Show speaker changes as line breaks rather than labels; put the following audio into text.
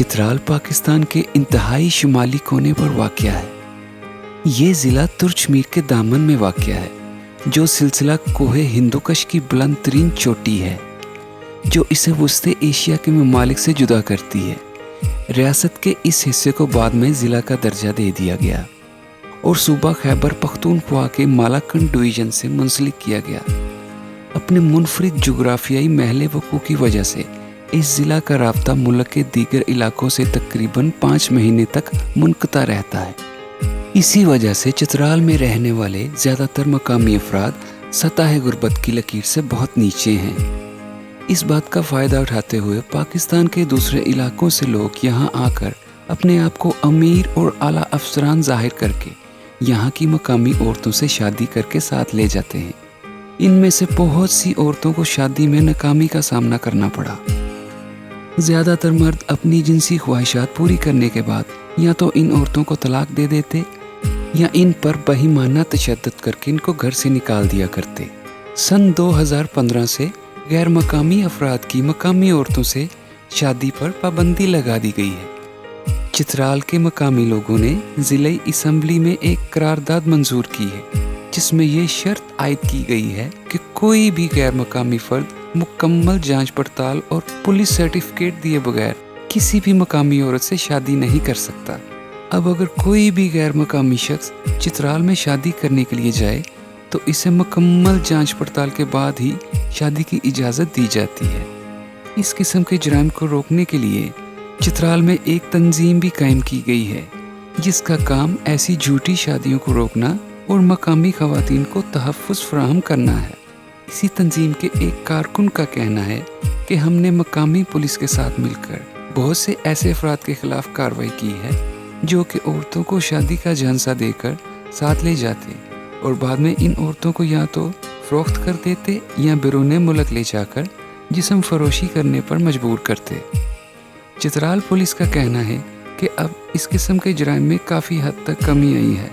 چترال پاکستان کے انتہائی شمالی کونے پر واقع ہے۔ یہ ضلع ترچ میر کے دامن میں واقع ہے، جو سلسلہ کوہ ہندوکش کی بلند ترین چوٹی ہے، جو اسے وسطی ایشیا کے ممالک سے جدا کرتی ہے۔ ریاست کے اس حصے کو بعد میں ضلع کا درجہ دے دیا گیا اور صوبہ خیبر پختونخوا کے مالاکنڈ ڈویژن سے منسلک کیا گیا۔ اپنے منفرد جغرافیائی محل وقوع کی وجہ سے اس ضلع کا رابطہ ملک کے دیگر علاقوں سے تقریباً 5 مہینے تک منقطع رہتا ہے۔ اسی وجہ سے چترال میں رہنے والے زیادہ تر مقامی افراد سطح غربت کی لکیر سے بہت نیچے ہیں۔ اس بات کا فائدہ اٹھاتے ہوئے پاکستان کے دوسرے علاقوں سے لوگ یہاں آ کر اپنے آپ کو امیر اور اعلیٰ افسران ظاہر کر کے یہاں کی مقامی عورتوں سے شادی کر کے ساتھ لے جاتے ہیں۔ ان میں سے بہت سی عورتوں کو شادی میں ناکامی کا سامنا کرنا پڑا۔ زیادہ تر مرد اپنی جنسی خواہشات پوری کرنے کے بعد یا تو ان عورتوں کو طلاق دے دیتے یا ان پر بہیمانہ تشدد کر کے ان کو گھر سے نکال دیا کرتے۔ سن 2015 سے غیر مقامی افراد کی مقامی عورتوں سے شادی پر پابندی لگا دی گئی ہے۔ چترال کے مقامی لوگوں نے ضلعی اسمبلی میں ایک قرارداد منظور کی ہے، جس میں یہ شرط عائد کی گئی ہے کہ کوئی بھی غیر مقامی فرد مکمل جانچ پڑتال اور پولیس سرٹیفکیٹ دیے بغیر کسی بھی مقامی عورت سے شادی نہیں کر سکتا۔ اب اگر کوئی بھی غیر مقامی شخص چترال میں شادی کرنے کے لیے جائے تو اسے مکمل جانچ پڑتال کے بعد ہی شادی کی اجازت دی جاتی ہے۔ اس قسم کے جرائم کو روکنے کے لیے چترال میں ایک تنظیم بھی قائم کی گئی ہے، جس کا کام ایسی جھوٹی شادیوں کو روکنا اور مقامی خواتین کو تحفظ فراہم کرنا ہے۔ اسی تنظیم کے ایک کارکن کا کہنا ہے کہ ہم نے مقامی پولیس کے ساتھ مل کر بہت سے ایسے افراد کے خلاف کارروائی کی ہے جو کہ عورتوں کو شادی کا جھانسا دے کر ساتھ لے جاتے اور بعد میں ان عورتوں کو یا تو فروخت کر دیتے یا بیرون ملک لے جا کر جسم فروشی کرنے پر مجبور کرتے۔ چترال پولیس کا کہنا ہے کہ اب اس قسم کے جرائم میں کافی حد تک کمی آئی ہے۔